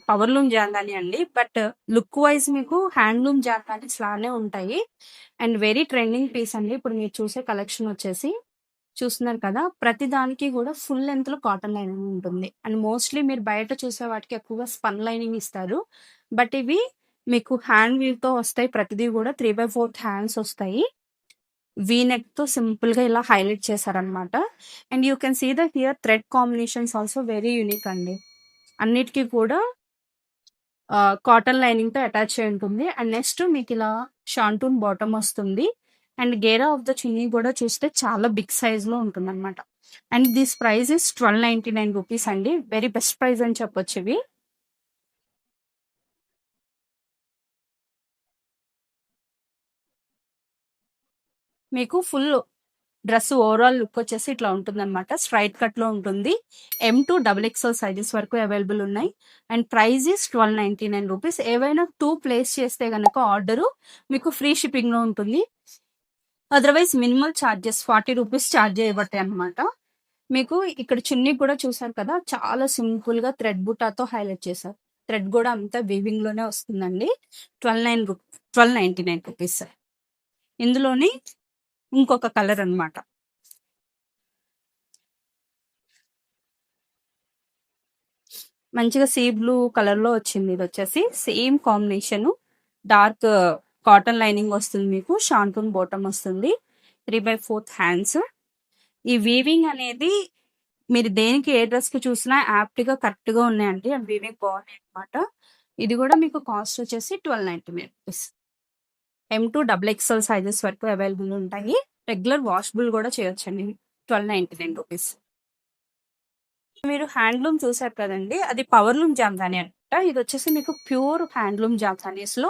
Powerloom Jamdani అండి. But look wise మీకు handloom జాందానీస్ లానే ఉంటాయి. అండ్ వెరీ ట్రెండింగ్ పీస్ అండి. ఇప్పుడు మీరు చూసే కలెక్షన్ వచ్చేసి చూస్తున్నారు కదా! ప్రతి దానికి కూడా ఫుల్ లెంగ్త్‌లో కాటన్ లైనింగ్ ఉంటుంది. అండ్ మోస్ట్‌లీ మీరు బయట చూసే వాటికి ఎక్కువగా స్పన్ లైనింగ్ ఇస్తారు. బట్ ఇవి మీకు హ్యాండ్ వీవ్‌తో వస్తాయి. ప్రతిదీ కూడా 3/4 హ్యాండ్స్ వస్తాయి. వీ నెక్‌తో సింపుల్‌గా ఇలా హైలైట్ చేశారనమాట. And you can see the here thread combinations also very unique అండి. అన్నిటికి కూడా కాటన్ లైనింగ్‌తో అటాచ్ అయి ఉంటుంది. అండ్ నెక్స్ట్ మీకిలా షాంటూన్ బాటమ్ వస్తుంది. అండ్ గేరా ఆఫ్ ద చున్నీ కూడా చూస్తే చాలా బిగ్ సైజ్‌లో ఉంటుందనమాట. అండ్ దిస్ ప్రైస్ ఈస్ ₹1299 అండి. వెరీ బెస్ట్ ప్రైస్ అని చెప్పొచ్చివి. మీకు ఫుల్ డ్రెస్ ఓవరాల్ లుక్ వచ్చేసి ఇట్లా ఉంటుందన్నమాట. స్ట్రైట్ కట్‌లో ఉంటుంది. M2 డబుల్ ఎక్స్ఎల్ సైజెస్ వరకు అవైలబుల్ ఉన్నాయి. And price is ₹1299. ఏవైనా 2 ప్లేస్ చేస్తే గనక ఆర్డరు మీకు ఫ్రీ షిప్పింగ్‌లో ఉంటుంది. అదర్‌వైజ్ మినిమల్ చార్జెస్ ₹40 చార్జ్ చేయబడతాయన్నమాట. మీకు ఇక్కడ చున్నీ కూడా చూసారు కదా! చాలా సింపుల్‌గా థ్రెడ్ బుటాతో హైలైట్ చేశారు. థ్రెడ్ కూడా అంతా వీవింగ్‌లోనే వస్తుందండి. 1299 రూపీస్. ఇందులోని ఇంకొక కలర్ అన్నమాట. మంచిగా సీ బ్లూ కలర్‌లో వచ్చింది. ఇదొచ్చేసి same combination. Dark cotton lining వస్తుంది మీకు. షాంటూన్ బాటమ్ వస్తుంది. 3/4 హ్యాండ్స్. ఈ వీవింగ్ అనేది మీరు దేనికి ఏ డ్రెస్‌కి చూసినా యాప్ట్‌గా కరెక్ట్‌గా ఉన్నాయండి. అండ్ వీవింగ్ బాగున్నాయన్నమాట. ఇది కూడా మీకు కాస్ట్ వచ్చేసి ₹1299. M2 డబుల్ ఎక్స్ఎల్ సైజెస్ వరకు అవైలబుల్ ఉంటాయి. రెగ్యులర్ వాషబుల్ కూడా చేయొచ్చండి. ₹1299. మీరు హ్యాండ్లూమ్ చూసారు కదండి! అది పవర్లూమ్ జామ్దాని అనమాట. ఇదొచ్చేసి మీకు ప్యూర్ హ్యాండ్లూమ్ జామ్దానీస్‌లో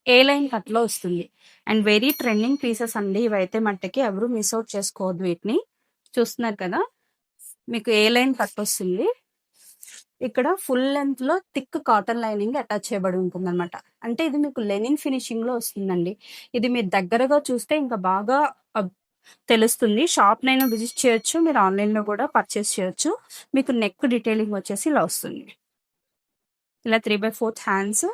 ఏ లైన్ కట్‌లో వస్తుంది. అండ్ వెరీ ట్రెండింగ్ పీసెస్ అండి ఇవైతే మట్టుకి ఎవరు మిస్ ఔట్ చేసుకోవద్దు వీటిని. చూస్తున్నారు కదా! మీకు ఏ లైన్ కట్ వస్తుంది. ఇక్కడ ఫుల్ లెంగ్త్‌లో థిక్ కాటన్ లైనింగ్ అటాచ్ చేయబడి ఉంటుందన్నమాట. అంటే ఇది మీకు లెనిన్ ఫినిషింగ్‌లో వస్తుందండి. ఇది మీరు దగ్గరగా చూస్తే ఇంకా బాగా అబ్ తెలుస్తుంది. షాప్‌నైనా విజిట్ చేయొచ్చు. మీరు ఆన్‌లైన్‌లో కూడా పర్చేస్ చేయొచ్చు. మీకు నెక్ డీటెయిలింగ్ వచ్చేసి ఇలా వస్తుంది. ఇలా 3/4 హ్యాండ్స్.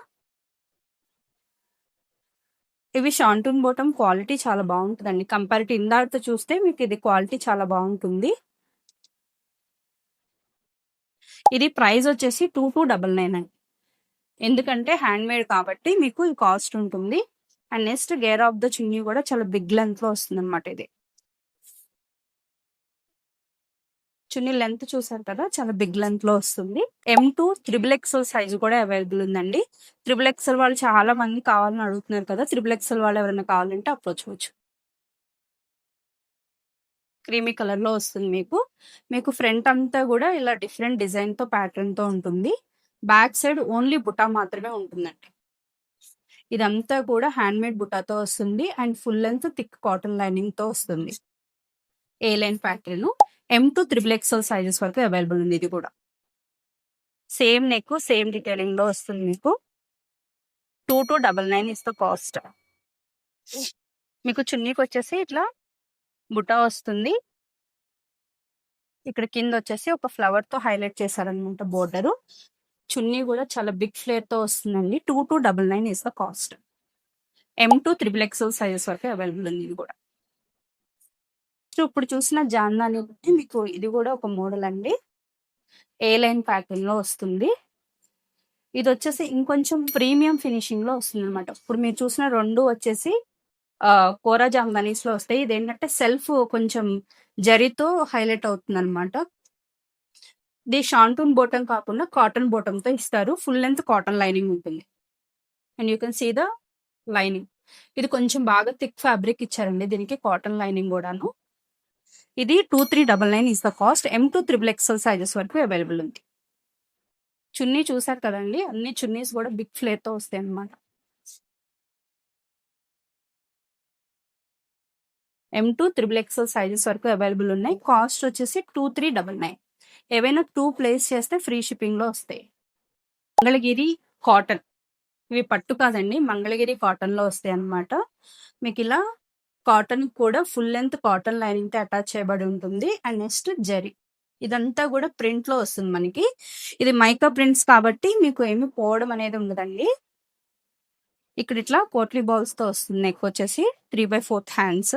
ఇవి షాంటూన్ బాటమ్ క్వాలిటీ చాలా బాగుంటుందండి. కంపేర్ టు ఇందాకతో చూస్తే మీకు ఇది క్వాలిటీ చాలా బాగుంటుంది. ఇది ప్రైస్ వచ్చేసి 2299 అండి. ఎందుకంటే హ్యాండ్‌మేడ్ కాబట్టి మీకు ఈ కాస్ట్ ఉంటుంది. And next gear of the chunni కూడా చాలా బిగ్ లెంగ్త్‌లో వస్తుందన్నమాట ఇది. చున్నీ లెంత్ చూసారు కదా! చాలా బిగ్ లెంత్‌లో వస్తుంది. M2 త్రిబుల్ ఎక్స్ఎల్ సైజ్ కూడా అవైలబుల్ ఉందండి. త్రిబుల్ ఎక్స్ఎల్ వాళ్ళు చాలా మంది కావాలని అడుగుతున్నారు కదా! త్రిబుల్ ఎక్స్ఎల్ వాళ్ళు ఎవరైనా కావాలంటే అప్రోచ్ అవ్వచ్చు. క్రీమీ కలర్‌లో వస్తుంది మీకు. మీకు ఫ్రంట్ అంతా కూడా ఇలా డిఫరెంట్ డిజైన్‌తో ప్యాటర్న్‌తో ఉంటుంది. బ్యాక్ సైడ్ ఓన్లీ బుటా మాత్రమే ఉంటుందండి. ఇదంతా కూడా హ్యాండ్‌మేడ్ బుటాతో వస్తుంది. And full length thick cotton లైనింగ్‌తో వస్తుంది. A line pattern. M2 triple XL sizes వరకు అవైలబుల్ ఉంది ఇది కూడా. సేమ్ నెక్, సేమ్ డీటెయిలింగ్‌లో వస్తుంది మీకు. 2299 ఇస్ ద కాస్ట్. మీకు చున్నీకొచ్చేసి ఇట్లా బుటా వస్తుంది. ఇక్కడ కింద వచ్చేసి ఒక ఫ్లవర్‌తో హైలైట్ చేశారనమాట బోర్డరు. చున్నీ కూడా చాలా బిగ్ ఫ్లేర్‌తో వస్తుందండి. 2299 is the cost. M2 triple XL sizes వరకు అవైలబుల్ ఉంది ఇది కూడా. సో, ఇప్పుడు చూసిన జాందాని మీకు ఇది కూడా ఒక మోడల్ అండి. ఏ లైన్ ప్యాటర్న్‌లో వస్తుంది. ఇదొచ్చేసి ఇంకొంచెం ప్రీమియం ఫినిషింగ్‌లో వస్తుందనమాట. ఇప్పుడు మీరు చూసిన 2 వచ్చేసి కోరా జాందానీస్‌లో వస్తాయి. ఇదేంటంటే సెల్ఫ్ కొంచెం జరీతో హైలైట్ అవుతుందనమాట. ఇది షాంటూన్ బాటమ్ కాకుండా కాటన్ బాటమ్‌తో ఇస్తారు. ఫుల్ లెంగ్త్ కాటన్ లైనింగ్ ఉంటుంది. And you can see the lining. ఇది కొంచెం బాగా థిక్ ఫ్యాబ్రిక్ ఇచ్చారండి దీనికి కాటన్ లైనింగ్ గూడాను. ఇది 2399 is the cost. M2 triple XL sizes వరకు అవైలబుల్ ఉంది. చున్నీ చూసారు కదండీ! అన్ని చున్నీస్ కూడా బిగ్ ఫ్లేర్‌తో వస్తాయన్నమాట. M2 త్రిబుల్ ఎక్స్ఎల్ సైజెస్ వరకు అవైలబుల్ ఉన్నాయి. కాస్ట్ వచ్చేసి 2399. ఏవైనా 2 ప్లేస్ చేస్తే ఫ్రీ షిప్పింగ్‌లో వస్తాయి. మంగళగిరి కాటన్. ఇవి పట్టు కాదండి. మంగళగిరి కాటన్‌లో వస్తాయన్నమాట. మీకిలా కాటన్ కూడా ఫుల్ లెంగ్త్ కాటన్ లైనింగ్‌తో అటాచ్ చేయబడి ఉంటుంది. And next zari. ఇదంతా కూడా ప్రింట్ లో వస్తుంది మనకి. ఇది మైకా ప్రింట్స్ కాబట్టి మీకు ఏమి పోవడం అనేది ఉండదండి. ఇక్కడ ఇట్లా పోట్లీ బాల్స్ తో వస్తుంది. నెక్ వచ్చేసి 3/4 హ్యాండ్స్.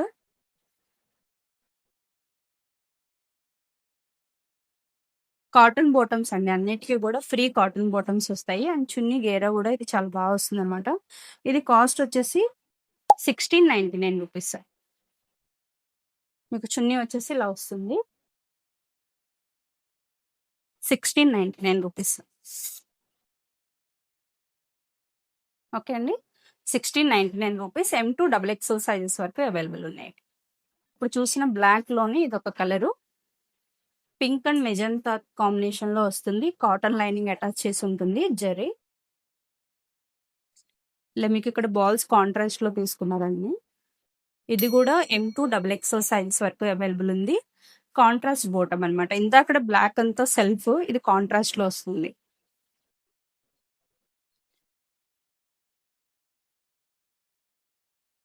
కాటన్ బాటమ్స్ అండి. అన్నిటికీ కూడా ఫ్రీ కాటన్ బాటమ్స్ వస్తాయి. అండ్ చున్నీ గేరా కూడా ఇది చాలా బాగా వస్తుంది అనమాట. ఇది కాస్ట్ వచ్చేసి 1699 రూపీస్. మీకు చున్నీ వచ్చేసి ఇలా వస్తుంది. 1699 రూపీస్. ఓకే అండి. 1699 రూపీస్. M2 XXL సైజెస్ వరకు అవైలబుల్ ఉన్నాయి. ఇప్పుడు చూసిన బ్లాక్ లోని ఇదొక colour. Pink and magenta combination లో వస్తుంది. కాటన్ లైనింగ్ అటాచ్ చేసి ఉంటుంది. జరీ ఇలా మీకు ఇక్కడ బాల్స్ కాంట్రాస్ట్ లో తీసుకున్నారండి. ఇది కూడా M2 XXL సైజెస్ వరకు అవైలబుల్ ఉంది. కాంట్రాస్ట్ బోటం అనమాట. ఇందాక బ్లాక్ అంతా సెల్ఫ్, ఇది కాంట్రాస్ట్ లో వస్తుంది.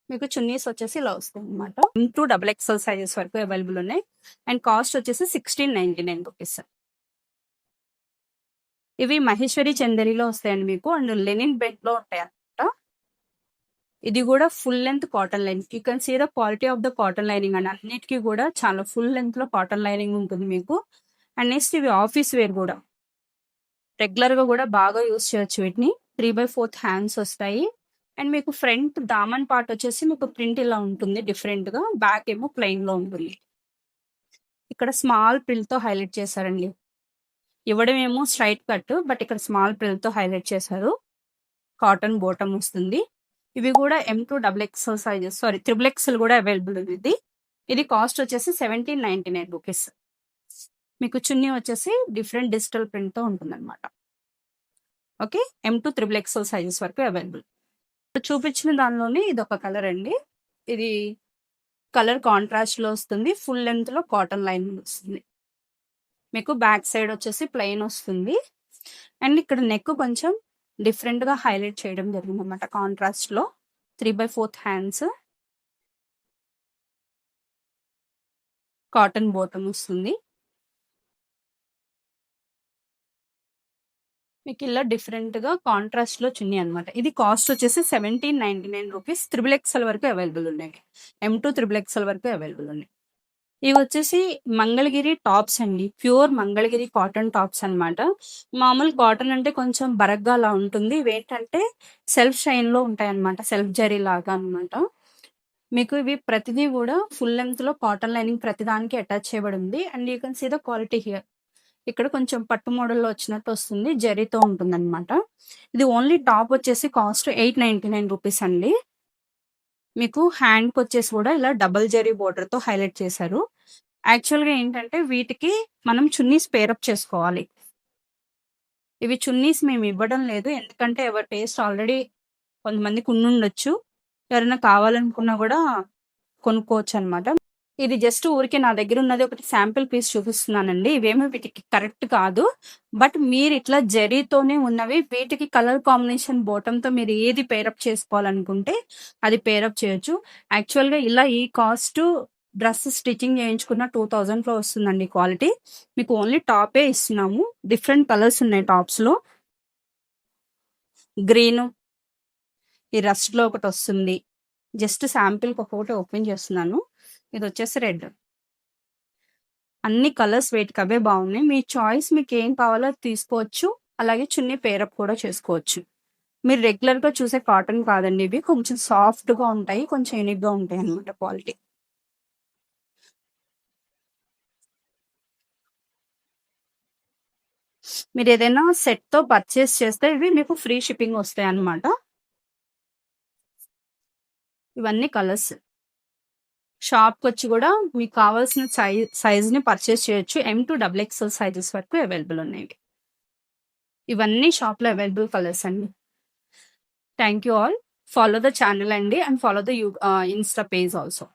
మీకు చున్నీస్ వచ్చేసి ఇలా వస్తుంది అనమాట. M2 XXL సైజెస్ వరకు అవైలబుల్ ఉన్నాయి. అండ్ కాస్ట్ వచ్చేసి 1699 రూపీస్. ఇవి మహేశ్వరి చందేరిలో వస్తాయండి మీకు. అండ్ లెనిన్ బెడ్ లో ఉంటాయి అనమాట. ఇది కూడా full length cotton lining. You can see the quality of the cotton lining and అన్నిటికీ కూడా చాలా ఫుల్ లెంత్ లో కాటన్ లైనింగ్ ఉంటుంది మీకు. అండ్ నెక్స్ట్ ఇవి ఆఫీస్ వేర్ కూడా, రెగ్యులర్ గా కూడా బాగా యూస్ చేయొచ్చు వీటిని. 3/4 హ్యాండ్స్ వస్తాయి. అండ్ మీకు ఫ్రంట్ దామన్ పార్ట్ వచ్చేసి మీకు ప్రింట్ ఇలా ఉంటుంది డిఫరెంట్ గా. బ్యాక్ ఏమో ప్లెయిన్ లో ఉంటుంది. ఇక్కడ స్మాల్ ప్రిల్ తో హైలైట్ చేశారండి. ఇవ్వడం ఏమో స్ట్రైట్ కట్, బట్ ఇక్కడ స్మాల్ ప్రిల్ తో హైలైట్ చేశారు. కాటన్ బోటం వస్తుంది. ఇవి కూడా M2 XXL sizes, sorry XXL కూడా అవైలబుల్ ఉంది. ఇది కాస్ట్ వచ్చేసి 1799 రూపీస్. మీకు చున్నీ వచ్చేసి డిఫరెంట్ డిజిటల్ ప్రింట్ తో ఉంటుంది అనమాట. ఓకే. M2 XXL సైజెస్ వరకు అవైలబుల్. చూపించిన దానిలోనే ఇది ఒక కలర్ అండి. ఇది కలర్ కాంట్రాస్ట్ లో వస్తుంది. ఫుల్ లెంత్ లో కాటన్ లైనింగ్ వస్తుంది. మీకు బ్యాక్ సైడ్ వచ్చేసి ప్లెయిన్ వస్తుంది. అండ్ ఇక్కడ నెక్ కొంచెం డిఫరెంట్ గా హైలైట్ చేయడం జరిగింది అనమాట. కాంట్రాస్ట్ లో 3/4 హ్యాండ్స్, కాటన్ బాటమ్ వస్తుంది. మీకు ఇలా డిఫరెంట్ గా కాంట్రాస్ట్ లో చున్నీ అనమాట. ఇది కాస్ట్ వచ్చేసి 1799 రూపీస్. XXL వరకు అవైలబుల్ ఉన్నాయి. M2 వరకు అవైలబుల్ ఉన్నాయి. ఇవి వచ్చేసి మంగళగిరి టాప్స్ అండి. ప్యూర్ మంగళగిరి కాటన్ టాప్స్ అనమాట. మామూలు కాటన్ అంటే కొంచెం బరగ్గా అలా ఉంటుంది. ఇవి ఏంటంటే సెల్ఫ్ షైన్ లో ఉంటాయి అనమాట. సెల్ఫ్ జరీ లాగా అనమాట. మీకు ఇవి ప్రతిదీ కూడా ఫుల్ లెంత్ లో కాటన్ లైనింగ్ ప్రతిదానికి అటాచ్ చేయబడి ఉంది. And you can see the quality here. ఇక్కడ కొంచెం పట్టు మోడల్లో వచ్చినట్టు వస్తుంది. జరీతో ఉంటుంది అనమాట. ఇది ఓన్లీ టాప్ వచ్చేసి కాస్ట్ 899 రూపీస్ అండి. మీకు హ్యాండ్కి వచ్చేసి కూడా ఇలా డబల్ జరీ బోర్డర్ తో హైలైట్ చేశారు. యాక్చువల్ గా ఏంటంటే వీటికి మనం చున్నీస్ పేరప్ చేసుకోవాలి. ఇవి చున్నీస్ మేము ఇవ్వడం లేదు, ఎందుకంటే ఎవరి టేస్ట్ ఆల్రెడీ కొంతమందికి ఉండుండొచ్చు. ఎవరైనా కావాలనుకున్నా కూడా కొనుక్కోవచ్చు అనమాట. ఇది జస్ట్ ఊరికే నా దగ్గర ఉన్నది ఒకటి శాంపిల్ పీస్ చూపిస్తున్నానండి. ఇవేమో వీటికి కరెక్ట్ కాదు. బట్ మీరు ఇట్లా జరీతోనే ఉన్నవి, వీటికి కలర్ కాంబినేషన్ బాటమ్ తో మీరు ఏది పేరప్ చేసుకోవాలనుకుంటే అది పేరప్ చేయొచ్చు. యాక్చువల్ గా ఇలా ఈ కాస్ట్ డ్రెస్ స్టిచ్చింగ్ చేయించుకున్న 2000 లో వస్తుందండి క్వాలిటీ. మీకు ఓన్లీ టాపే ఇస్తున్నాము. డిఫరెంట్ కలర్స్ ఉన్నాయి టాప్స్ లో. గ్రీన్, ఈ రస్ట్ లో ఒకటి వస్తుంది. జస్ట్ శాంపిల్ ఒకటి ఓపెన్ చేస్తున్నాను. ఇది వచ్చేసి రెడ్. అన్ని కలర్స్ వేటికి అవే బాగున్నాయి. మీ చాయిస్, మీకు ఏం కావాలో తీసుకోవచ్చు. అలాగే చున్నీ పేరప్ కూడా చేసుకోవచ్చు. మీరు రెగ్యులర్ గా చూసే కాటన్ కాదండి ఇవి. కొంచెం సాఫ్ట్ గా ఉంటాయి, కొంచెం యూనిక్ గా ఉంటాయి అనమాట క్వాలిటీ. మీరు ఏదైనా సెట్ తో పర్చేస్ చేస్తే ఇవి మీకు ఫ్రీ షిప్పింగ్ వస్తాయి అన్నమాట. ఇవన్నీ కలర్స్. షాప్కి వచ్చి కూడా మీకు కావాల్సిన సైజ్ ని పర్చేస్ చేయొచ్చు. M2 XXL సైజెస్ వరకు అవైలబుల్ ఉన్నాయి. ఇవన్నీ షాప్ లో అవైలబుల్ కలర్స్ అండి. Thank you all. Follow the channel అండి, and follow the insta page also.